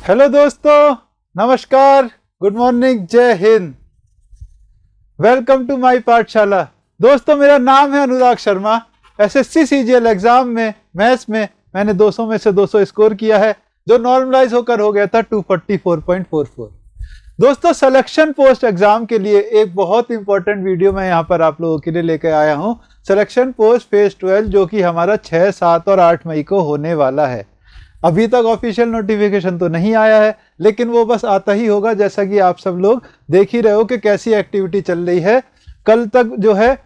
Hello दोस्तों, नमस्कार, good morning, जय हिंद। वेलकम टू माय पाठशाला। दोस्तों, मेरा नाम है Anurag Sharma. SSC CGL exam में मैथ्स में मैंने 200 में से 200 स्कोर किया है, जो नॉर्मलाइज होकर हो गया था 244.44। दोस्तों, सिलेक्शन पोस्ट एग्जाम के लिए एक बहुत इंपॉर्टेंट वीडियो मैं यहाँ पर आप लोगों के लिए लेकर आया हूँ। सिलेक्शन पोस्ट फेज 12 जो कि हमारा 6, 7 और 8 मई को होने वाला है। अभी तक ऑफिशियल नोटिफिकेशन तो नहीं आया है, लेकिन वो बस आता ही होगा, जैसा कि आप सब लोग देख ही रहे हो कि कैसी एक्टिविटी चल रही है। कल तक जो है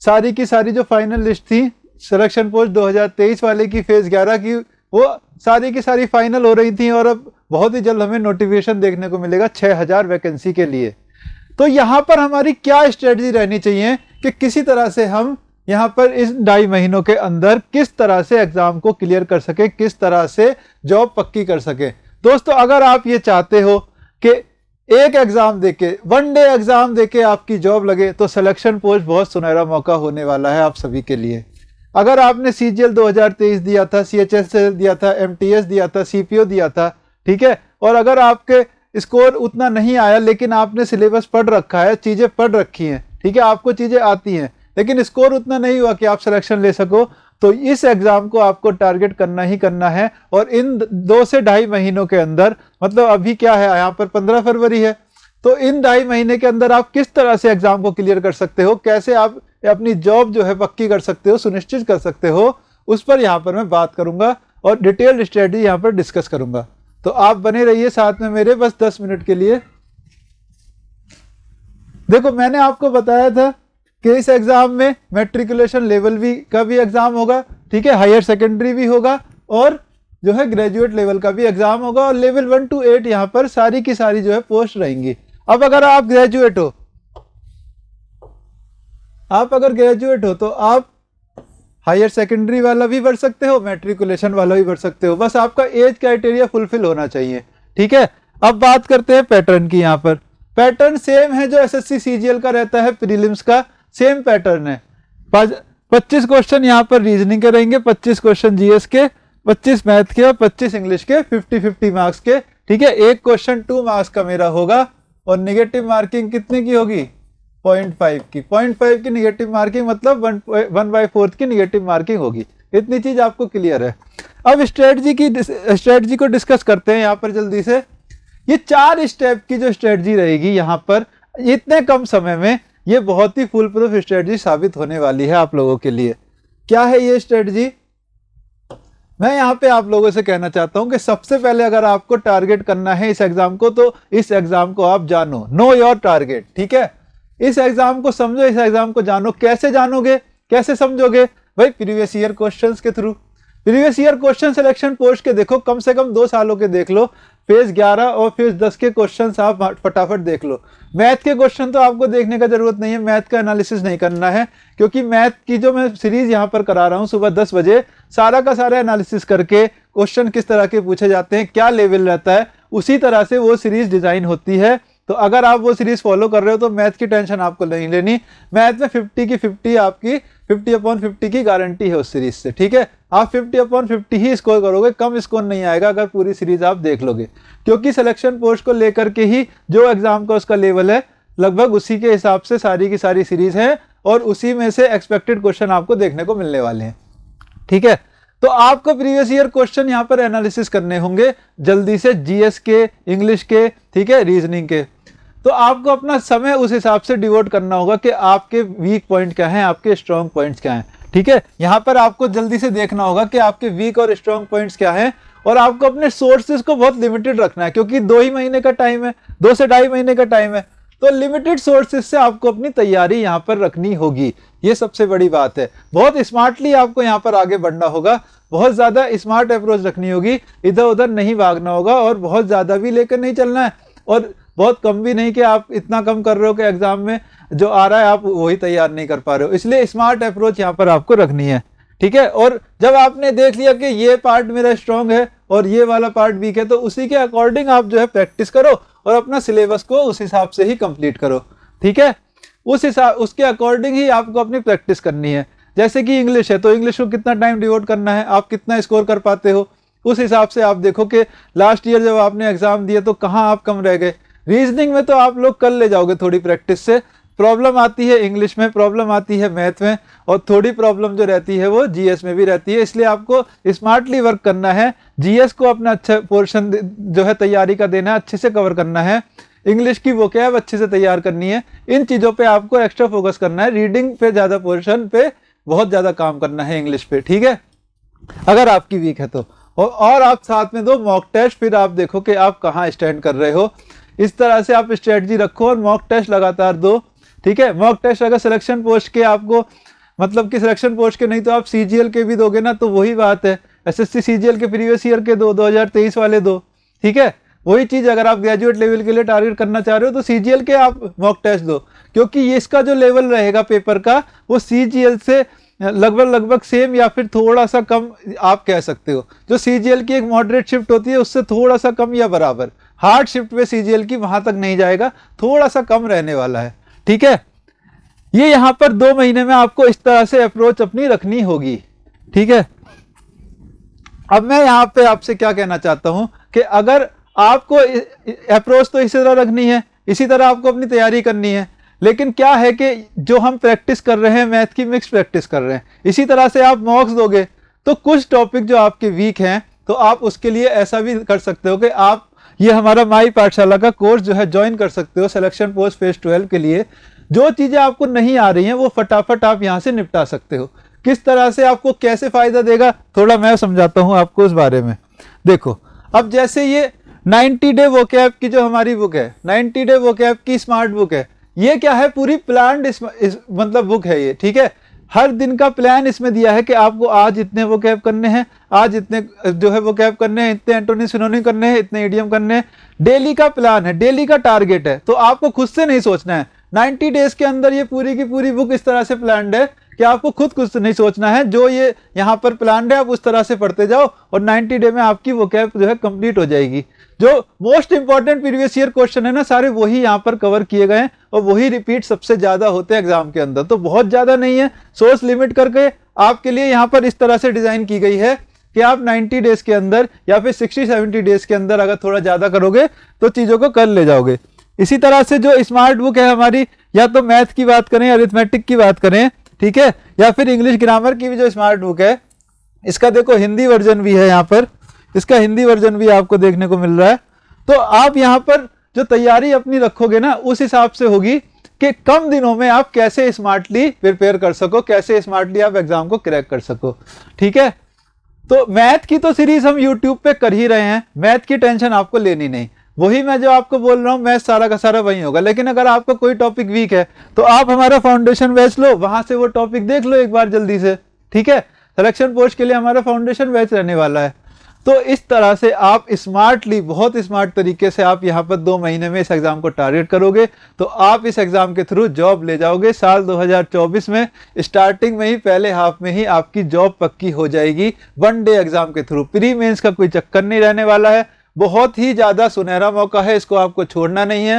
सारी की सारी जो फाइनल लिस्ट थी सिलेक्शन पोस्ट 2023 वाले की फेज 11 की, वो सारी की सारी फाइनल हो रही थी और अब बहुत ही जल्द हमें नोटिफिकेशन देखने को मिलेगा 6000 वैकेंसी के लिए। तो यहाँ पर हमारी क्या स्ट्रेटजी रहनी चाहिए कि किसी तरह से हम यहाँ पर इस 2.5 महीनों के अंदर किस तरह से एग्जाम को क्लियर कर सके, किस तरह से जॉब पक्की कर सके। दोस्तों, अगर आप ये चाहते हो कि एक एग्जाम देके, वन डे एग्जाम देके आपकी जॉब लगे, तो सिलेक्शन पोस्ट बहुत सुनहरा मौका होने वाला है आप सभी के लिए। अगर आपने सीजीएल 2023 दिया था, सीएचएस दिया था, एमटीएस दिया था, सीपीओ दिया था, ठीक है, और अगर आपके स्कोर उतना नहीं आया लेकिन आपने सिलेबस पढ़ रखा है, चीजें पढ़ रखी हैं, ठीक है, आपको चीजें आती हैं, लेकिन स्कोर उतना नहीं हुआ कि आप सिलेक्शन ले सको, तो इस एग्जाम को आपको टारगेट करना ही करना है। और इन 2 से 2.5 महीनों के अंदर, मतलब अभी क्या है, यहाँ पर 15 फरवरी है, तो इन 2.5 महीने के अंदर आप किस तरह से एग्जाम को क्लियर कर सकते हो, कैसे आप अपनी जॉब जो है पक्की कर सकते हो, सुनिश्चित कर सकते हो, उस पर यहाँ पर मैं बात करूंगा और डिटेल्ड स्ट्रेटजी यहाँ पर डिस्कस करूंगा। तो आप बने रहिए साथ में मेरे, बस 10 मिनट के लिए। देखो, मैंने आपको बताया था कि इस एग्जाम में मैट्रिकुलेशन लेवल का भी एग्जाम होगा, ठीक है, हायर सेकेंडरी भी होगा और जो है ग्रेजुएट लेवल का भी एग्जाम होगा, और लेवल 1 to 8 यहाँ पर सारी की सारी जो है पोस्ट रहेंगी। अब अगर आप ग्रेजुएट हो, तो आप हायर सेकेंडरी वाला भी भर सकते हो, मैट्रिकुलेशन वाला भी भर सकते हो, बस आपका एज क्राइटेरिया फुलफिल होना चाहिए, ठीक है। अब बात करते हैं पैटर्न की। यहाँ पर पैटर्न सेम है जो एसएससी सीजीएल का रहता है, प्रीलिम्स का सेम पैटर्न है। 25 क्वेश्चन यहाँ पर रीजनिंग के रहेंगे, 25 क्वेश्चन जीएस के, 25 मैथ के और 25 इंग्लिश के, 50-50 मार्क्स के, ठीक है। एक क्वेश्चन 2 मार्क्स का मेरा होगा और निगेटिव मार्किंग कितने की होगी, 0.5 की। 0.5 की निगेटिव मार्किंग मतलब 1/4 की निगेटिव मार्किंग होगी। इतनी चीज आपको क्लियर है। अब स्ट्रेटजी को डिस्कस करते हैं यहाँ पर जल्दी से। ये 4 स्टेप की जो स्ट्रेटजी रहेगी यहाँ पर इतने कम समय में, ये बहुत ही फुल प्रूफ स्ट्रेटजी साबित होने वाली है आप लोगों के लिए। क्या है ये स्ट्रेटजी? मैं यहाँ पे आप लोगों से कहना चाहता हूं कि सबसे पहले अगर आपको टारगेट करना है इस एग्जाम को, तो इस एग्जाम को आप जानो, नो योर टारगेट, ठीक है। इस एग्जाम को समझो, इस एग्जाम को जानो। कैसे जानोगे, कैसे समझोगे भाई? प्रीवियस ईयर क्वेश्चंस के through. Previous year question selection post के देखो, कम से कम 2 सालों के देख लो। फेज 11 और फेज 10 के क्वेश्चंस आप फटाफट देख लो। मैथ के क्वेश्चन तो आपको देखने का जरूरत नहीं है, मैथ का एनालिसिस नहीं करना है, क्योंकि मैथ की जो मैं सीरीज यहाँ पर करा रहा हूँ सुबह 10 बजे, सारा का सारा एनालिसिस करके क्वेश्चन किस तरह के पूछे जाते हैं, क्या लेवल रहता है, उसी तरह से वो सीरीज डिजाइन होती है। तो अगर आप वो सीरीज फॉलो कर रहे हो तो मैथ की टेंशन आपको नहीं लेनी। मैथ में 50 की 50 आपकी 50/50 की गारंटी है उस सीरीज से, ठीक है। आप 50/50 ही स्कोर करोगे, कम स्कोर नहीं आएगा अगर पूरी सीरीज आप देख लोगे, क्योंकि सिलेक्शन पोस्ट को लेकर के ही जो एग्जाम का उसका लेवल है लगभग उसी के हिसाब से सारी की सारी सीरीज है और उसी में से एक्सपेक्टेड क्वेश्चन आपको देखने को मिलने वाले हैं, ठीक है। तो आपको प्रीवियस ईयर क्वेश्चन यहाँ पर एनालिसिस करने होंगे जल्दी से, जीएस के, इंग्लिश के, ठीक है, रीजनिंग के। तो आपको अपना समय उस हिसाब से डिवोट करना होगा कि आपके वीक पॉइंट क्या हैं, आपके स्ट्रॉन्ग पॉइंट्स क्या हैं, ठीक है। यहाँ पर आपको जल्दी से देखना होगा कि आपके वीक और स्ट्रॉन्ग पॉइंट्स क्या हैं, और आपको अपने सोर्सेज को बहुत लिमिटेड रखना है, क्योंकि 2 ही महीने का टाइम है, 2 से 2.5 महीने का टाइम है, तो लिमिटेड सोर्सेज से आपको अपनी तैयारी यहाँ पर रखनी होगी। ये सबसे बड़ी बात है। बहुत स्मार्टली आपको यहाँ पर आगे बढ़ना होगा, बहुत ज्यादा स्मार्ट अप्रोच रखनी होगी, इधर उधर नहीं भागना होगा और बहुत ज्यादा भी लेकर नहीं चलना है और बहुत कम भी नहीं कि आप इतना कम कर रहे हो कि एग्जाम में जो आ रहा है आप वही तैयार नहीं कर पा रहे हो। इसलिए स्मार्ट अप्रोच यहाँ पर आपको रखनी है, ठीक है। और जब आपने देख लिया कि ये पार्ट मेरा स्ट्रांग है और ये वाला पार्ट वीक है, तो उसी के अकॉर्डिंग आप जो है प्रैक्टिस करो और अपना सिलेबस को उस हिसाब से ही कंप्लीट करो, ठीक है। उसके अकॉर्डिंग ही आपको अपनी प्रैक्टिस करनी है। जैसे कि इंग्लिश है तो इंग्लिश को कितना टाइम डिवोट करना है, आप कितना स्कोर कर पाते हो, उस हिसाब से आप देखो कि लास्ट ईयर जब आपने एग्जाम दिए तो कहाँ आप कम रह गए। रीजनिंग में तो आप लोग कर ले जाओगे थोड़ी प्रैक्टिस से, प्रॉब्लम आती है इंग्लिश में, प्रॉब्लम आती है मैथ में, और थोड़ी प्रॉब्लम जो रहती है वो जीएस में भी रहती है। इसलिए आपको स्मार्टली वर्क करना है, जीएस को अपना अच्छा पोर्शन जो है तैयारी का देना है, अच्छे से कवर करना है, इंग्लिश की वोकैब अच्छे से तैयार करनी है, इन चीज़ों पे आपको एक्स्ट्रा फोकस करना है, रीडिंग पे ज़्यादा पोर्शन पे बहुत ज़्यादा काम करना है, इंग्लिश पे, ठीक है, अगर आपकी वीक है तो। और आप साथ में दो मॉक टेस्ट, फिर आप देखो कि आप कहाँ स्टैंड कर रहे हो। इस तरह से आप स्ट्रेटजी रखो और मॉक टेस्ट लगातार दो, ठीक है। मॉक टेस्ट अगर सिलेक्शन पोस्ट के आपको मतलब कि सिलेक्शन पोस्ट के नहीं तो आप सीजीएल के भी दोगे ना, तो वही बात है, एसएससी सीजीएल के प्रीवियस ईयर के दो, 2023 वाले दो, ठीक है। वही चीज़ अगर आप ग्रेजुएट लेवल के लिए टारगेट करना चाह रहे हो तो सीजीएल के आप मॉक टेस्ट दो, क्योंकि ये इसका जो लेवल रहेगा पेपर का वो सीजीएल से लगभग सेम या फिर थोड़ा सा कम आप कह सकते हो। जो सीजीएल की एक मॉडरेट शिफ्ट होती है उससे थोड़ा सा कम या बराबर, हार्ड शिफ्ट पे सीजीएल की वहां तक नहीं जाएगा, थोड़ा सा कम रहने वाला है, ठीक है। ये यहाँ पर 2 महीने में आपको इस तरह से अप्रोच अपनी रखनी होगी, ठीक है। अब मैं यहाँ पे आपसे क्या कहना चाहता हूँ कि अगर आपको अप्रोच तो इसी तरह रखनी है, इसी तरह आपको अपनी तैयारी करनी है, लेकिन क्या है कि जो हम प्रैक्टिस कर रहे हैं मैथ की मिक्स प्रैक्टिस कर रहे हैं, इसी तरह से आप मॉक्स दोगे तो कुछ टॉपिक जो आपके वीक हैं तो आप उसके लिए ऐसा भी कर सकते हो कि आप ये हमारा माई पाठशाला का कोर्स जो है ज्वाइन कर सकते हो सिलेक्शन पोस्ट फेज 12 के लिए। जो चीज़ें आपको नहीं आ रही हैं वो फटाफट आप यहाँ से निपटा सकते हो। किस तरह से आपको कैसे फायदा देगा थोड़ा मैं समझाता हूँ आपको उस बारे में। देखो अब जैसे ये 90 डे वोकैब की जो हमारी बुक है, 90 डे वोकैब की स्मार्ट बुक है, ये क्या है पूरी प्लान्ड मतलब बुक है ये, ठीक है। हर दिन का प्लान इसमें दिया है कि आपको आज इतने वोकैब करने हैं, आज इतने जो है वोकैब करने हैं, इतने एंटोनी सिनोनिम करने हैं, इतने इडियम करने हैं, डेली का प्लान है, डेली का टारगेट है। तो आपको खुद से नहीं सोचना है, 90 डेज के अंदर ये पूरी की पूरी बुक इस तरह से प्लान्ड है कि आपको खुद कुछ नहीं सोचना है, जो ये यहाँ पर प्लान्ड है आप उस तरह से पढ़ते जाओ और 90 डे में आपकी वोकैब जो है कंप्लीट हो जाएगी। जो most important previous year question है ना सारे वही यहाँ पर कवर किए गए हैं और वही रिपीट सबसे ज्यादा होते हैं एग्जाम के अंदर, तो बहुत ज्यादा नहीं है। सोर्स लिमिट करके आपके लिए यहाँ पर इस तरह से डिजाइन की गई है कि आप 90 डेज के अंदर या फिर 60-70 डेज के अंदर अगर थोड़ा ज्यादा करोगे तो चीजों को कर ले जाओगे। इसी तरह से जो स्मार्ट बुक है हमारी, या तो मैथ की बात करें, अरिथमेटिक की बात करें, ठीक है, या फिर इंग्लिश ग्रामर की भी जो स्मार्ट बुक है, इसका देखो हिंदी वर्जन भी है यहाँ पर, इसका हिंदी वर्जन भी आपको देखने को मिल रहा है। तो आप यहाँ पर जो तैयारी अपनी रखोगे ना उस हिसाब से होगी कि कम दिनों में आप कैसे स्मार्टली प्रिपेयर कर सको, कैसे स्मार्टली आप एग्जाम को क्रैक कर सको, ठीक है। तो मैथ की तो सीरीज हम यूट्यूब पे कर ही रहे हैं, मैथ की टेंशन आपको लेनी नहीं, वही मैं जो आपको बोल रहा हूँ मैथ सारा का सारा वही होगा। लेकिन अगर आपका कोई टॉपिक वीक है तो आप हमारा फाउंडेशन बैच लो, वहां से वो टॉपिक देख लो एक बार जल्दी से, ठीक है। सिलेक्शन पोस्ट के लिए हमारा फाउंडेशन बैच रहने वाला है। तो इस तरह से आप स्मार्टली, बहुत स्मार्ट तरीके से आप यहाँ पर 2 महीने में इस एग्जाम को टारगेट करोगे तो आप इस एग्जाम के थ्रू जॉब ले जाओगे। साल 2024 में स्टार्टिंग में ही पहले हाफ में ही आपकी जॉब पक्की हो जाएगी 1 डे एग्जाम के थ्रू। प्री मेंस का कोई चक्कर नहीं रहने वाला है, बहुत ही ज्यादा सुनहरा मौका है, इसको आपको छोड़ना नहीं है।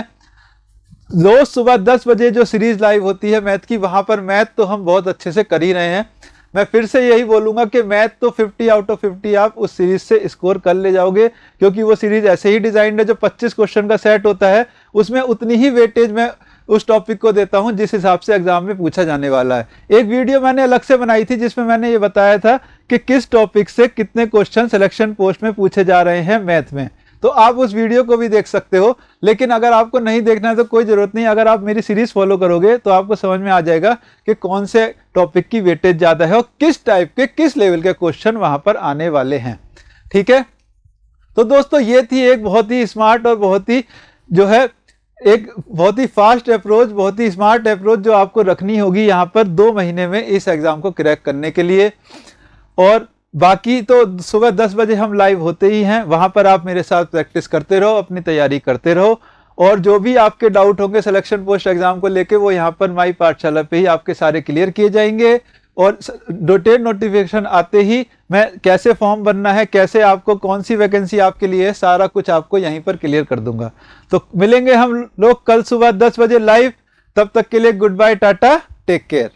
रोज सुबह 10 बजे जो सीरीज लाइव होती है मैथ की, वहां पर मैथ तो हम बहुत अच्छे से कर ही रहे हैं। मैं फिर से यही बोलूंगा कि मैथ तो 50 आउट ऑफ 50 आप उस सीरीज से स्कोर कर ले जाओगे, क्योंकि वो सीरीज ऐसे ही डिजाइंड है, जो 25 क्वेश्चन का सेट होता है उसमें उतनी ही वेटेज मैं उस टॉपिक को देता हूं जिस हिसाब से एग्जाम में पूछा जाने वाला है। एक वीडियो मैंने अलग से बनाई थी जिसमें मैंने ये बताया था कि किस टॉपिक से कितने क्वेश्चन सिलेक्शन पोस्ट में पूछे जा रहे हैं मैथ में, तो आप उस वीडियो को भी देख सकते हो। लेकिन अगर आपको नहीं देखना है तो कोई जरूरत नहीं, अगर आप मेरी सीरीज फॉलो करोगे तो आपको समझ में आ जाएगा कि कौन से टॉपिक की वेटेज ज्यादा है और किस टाइप के, किस लेवल के क्वेश्चन वहां पर आने वाले हैं, ठीक है। तो दोस्तों ये थी एक बहुत ही स्मार्ट और बहुत ही जो है एक बहुत ही फास्ट अप्रोच, बहुत ही स्मार्ट अप्रोच जो आपको रखनी होगी यहाँ पर 2 महीने में इस एग्जाम को क्रैक करने के लिए। और बाकी तो सुबह 10 बजे हम लाइव होते ही हैं, वहां पर आप मेरे साथ प्रैक्टिस करते रहो, अपनी तैयारी करते रहो, और जो भी आपके डाउट होंगे सिलेक्शन पोस्ट एग्जाम को लेके वो यहाँ पर माई पाठशाला पे ही आपके सारे क्लियर किए जाएंगे। और डिटेल नोटिफिकेशन आते ही मैं कैसे फॉर्म बनना है, कैसे आपको कौन सी वैकेंसी आपके लिए है, सारा कुछ आपको यहीं पर क्लियर कर दूंगा। तो मिलेंगे हम लोग कल सुबह 10 बजे लाइव, तब तक के लिए good bye, tata, take care.